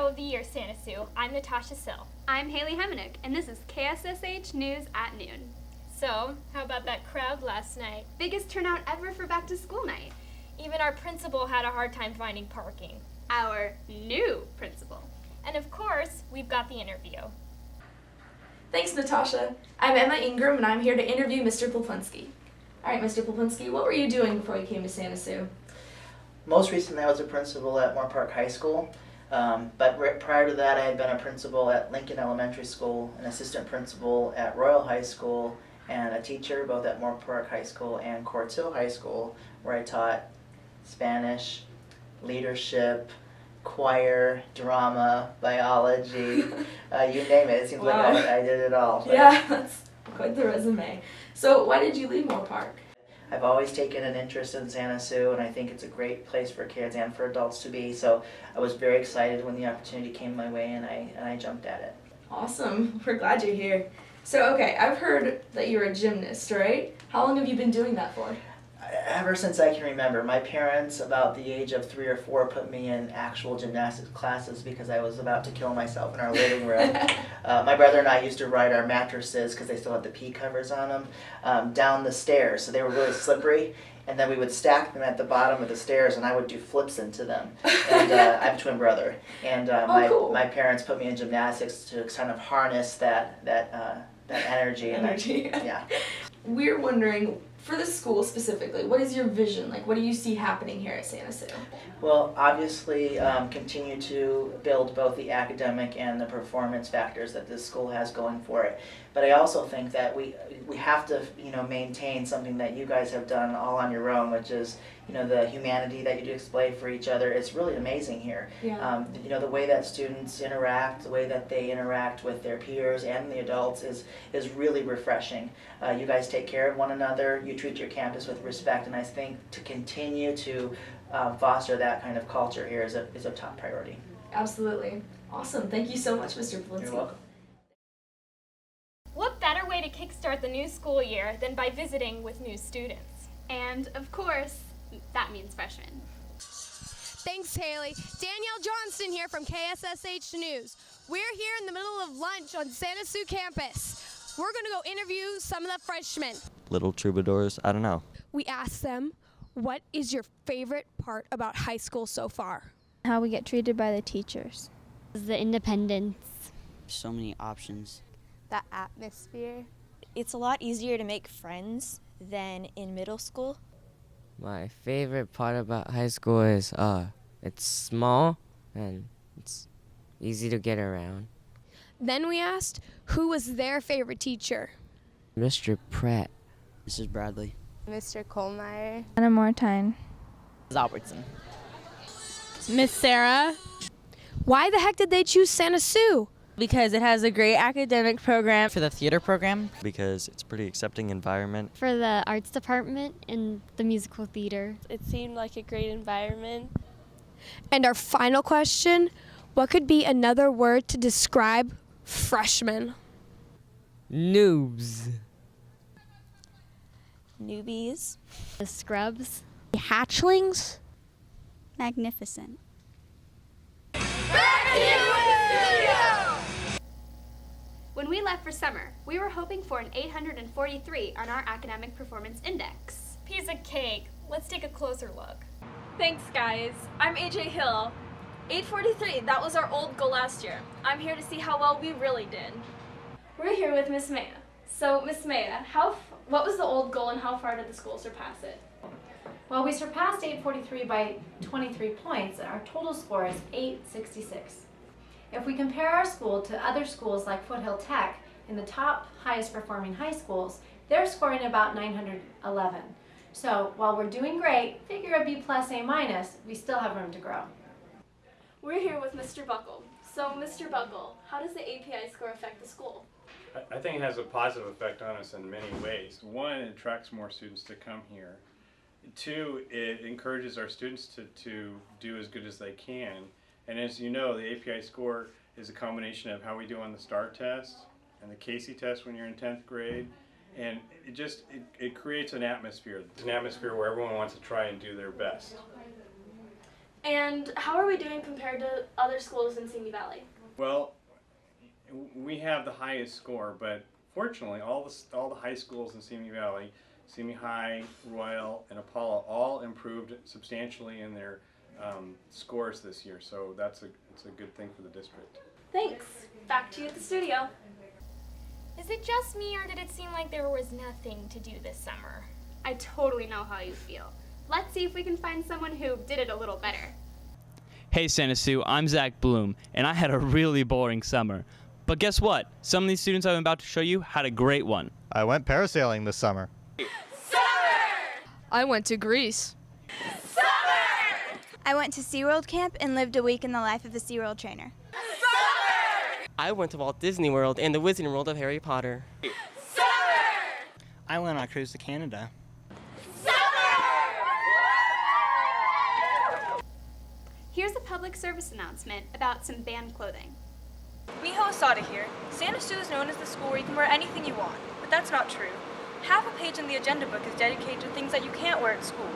Hero of the Year, Santa Sue. I'm Natasha Sill. I'm Haley Hemenik, and this is KSSH News at Noon. So, how about that crowd last night? Biggest turnout ever for back to school night. Even our principal had a hard time finding parking. Our new principal. And of course, we've got the interview. Thanks, Natasha. I'm Emma Ingram, and I'm here to interview Mr. Poplinski. All right, Mr. Poplinski, what were you doing before you came to Santa Sue? Most recently, I was a principal at Moore Park High School, but prior to that, I had been a principal at Lincoln Elementary School, an assistant principal at Royal High School, and a teacher both at Moore Park High School and Quartz Hill High School, where I taught Spanish, leadership, choir, drama, biology, you name it. It seems Wow. like I did it all. But Yeah, that's quite the resume. So why did you leave Moore Park? I've always taken an interest in Santa Sue, and I think it's a great place for kids and for adults to be. So I was very excited when the opportunity came my way, and I jumped at it. Awesome. We're glad you're here. So, okay, I've heard that you're a gymnast, right? How long have you been doing that for? Ever since I can remember, my parents, about the age of 3 or 4, put me in actual gymnastics classes because I was about to kill myself in our living room. My brother and I used to ride our mattresses, because they still had the pea covers on them, down the stairs. So they were really slippery. And then we would stack them at the bottom of the stairs, and I would do flips into them. And I have a twin brother. And cool. my parents put me in gymnastics to kind of harness that energy. Energy. Yeah. We're wondering, for the school specifically, what is your vision? Like, what do you see happening here at Santa Sue? Well, obviously, continue to build both the academic and the performance factors that this school has going for it. But I also think that we have to, maintain something that you guys have done all on your own, which is, the humanity that you display for each other. It's really amazing here. Yeah. The way that students interact, the way that they interact with their peers and the adults is really refreshing. You guys take care of one another. You treat your campus with respect, and I think to continue to foster that kind of culture here is a top priority. Absolutely. Awesome. Thank you so much, Mr. Poplinski. You're welcome. What better way to kickstart the new school year than by visiting with new students? And, of course, that means freshmen. Thanks, Haley. Danielle Johnston here from KSSH News. We're here in the middle of lunch on Santa Sue campus. We're going to go interview some of the freshmen. Little troubadours, I don't know. We asked them, what is your favorite part about high school so far? How we get treated by the teachers. The independence. So many options. The atmosphere. It's a lot easier to make friends than in middle school. My favorite part about high school is it's small and it's easy to get around. Then we asked, who was their favorite teacher? Mr. Pratt. Mrs. Bradley. Mr. Kohlmeyer. Anna Mortine. Mrs. Albertson. Miss Sarah. Why the heck did they choose Santa Sue? Because it has a great academic program. For the theater program. Because it's a pretty accepting environment. For the arts department and the musical theater. It seemed like a great environment. And our final question, what could be another word to describe freshmen? Noobs. Newbies. The scrubs. Hatchlings? Magnificent. When we left for summer, we were hoping for an 843 on our academic performance index. Piece of cake. Let's take a closer look. Thanks, guys. I'm AJ Hill. 843, that was our old goal last year. I'm here to see how well we really did. We're here with Miss Maya. So, Miss Maya, what was the old goal and how far did the school surpass it? Well, we surpassed 843 by 23 points, and our total score is 866. If we compare our school to other schools like Foothill Tech in the top highest performing high schools, they're scoring about 911. So while we're doing great, figure a B plus, A minus, we still have room to grow. We're here with Mr. Buckle. So, Mr. Buckle, how does the API score affect the school? I think it has a positive effect on us in many ways. One, it attracts more students to come here. Two, it encourages our students to do as good as they can. And as you know, the API score is a combination of how we do on the STAR test and the Casey test when you're in 10th grade. And it creates an atmosphere. It's an atmosphere where everyone wants to try and do their best. And how are we doing compared to other schools in Simi Valley? Well, we have the highest score, but fortunately, all the high schools in Simi Valley, Simi High, Royal, and Apollo, all improved substantially in their scores this year. So it's a good thing for the district. Thanks. Back to you at the studio. Is it just me, or did it seem like there was nothing to do this summer? I totally know how you feel. Let's see if we can find someone who did it a little better. Hey Santa Sue, I'm Zach Bloom, and I had a really boring summer. But guess what? Some of these students I'm about to show you had a great one. I went parasailing this summer. I went to Greece. I went to SeaWorld camp and lived a week in the life of a SeaWorld trainer. I went to Walt Disney World and the Wizarding World of Harry Potter. I went on a cruise to Canada. Here's a public service announcement about some band clothing. Miho Asada here. Santa Sue is known as the school where you can wear anything you want, but that's not true. Half a page in the agenda book is dedicated to things that you can't wear at school.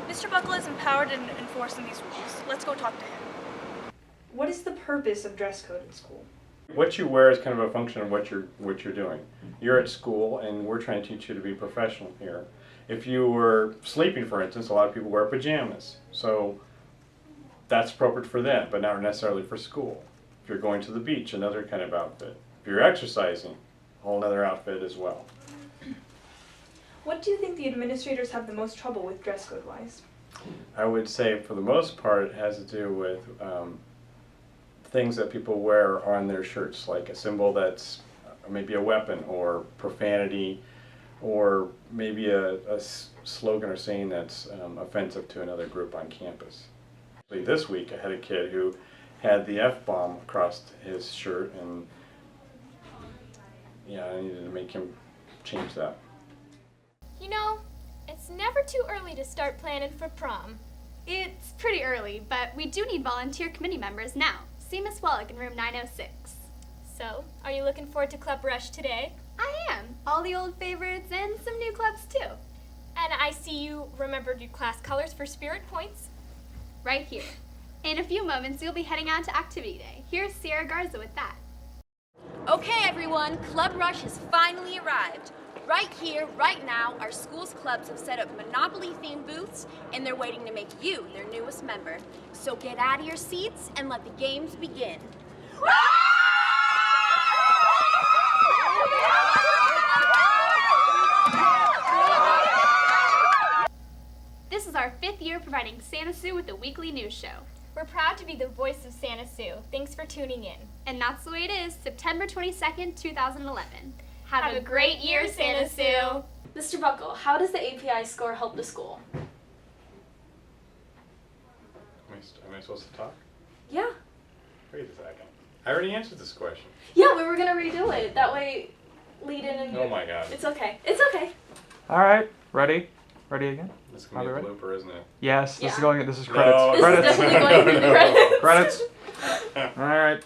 Mr. Buckle is empowered in enforcing these rules. Let's go talk to him. What is the purpose of dress code in school? What you wear is kind of a function of what you're doing. You're at school, and we're trying to teach you to be professional here. If you were sleeping, for instance, a lot of people wear pajamas. So that's appropriate for them, but not necessarily for school. If you're going to the beach, another kind of outfit. If you're exercising, a whole other outfit as well. What do you think the administrators have the most trouble with dress code wise? I would say for the most part it has to do with things that people wear on their shirts, like a symbol that's maybe a weapon or profanity, or maybe a slogan or saying that's offensive to another group on campus. This week I had a kid who had the F-bomb across his shirt, and yeah, I needed to make him change that. You know, it's never too early to start planning for prom. It's pretty early, but we do need volunteer committee members now. See Miss Wellick in room 906. So, are you looking forward to Club Rush today? I am. All the old favorites and some new clubs too. And I see you remembered your class colors for Spirit Points. Right here. In a few moments, you'll be heading out to Activity Day. Here's Sierra Garza with that. Okay, everyone, Club Rush has finally arrived. Right here, right now, our school's clubs have set up Monopoly-themed booths, and they're waiting to make you their newest member. So get out of your seats and let the games begin. This is our 5th year providing Santa Sue with the weekly news show. We're proud to be the voice of Santa Sue. Thanks for tuning in. And that's the way it is, September 22nd, 2011. Have a great year, Santa Sue. Mr. Buckle, how does the API score help the school? Am I supposed to talk? Yeah. Wait a second. I already answered this question. Yeah, we were going to redo it. That way, lead in and... Oh my god. It's okay. It's okay. All right, ready? Ready again? This is going to be a blooper, isn't it? Yes, Yeah. this is credits. This is definitely going to be credits. Credits. All right.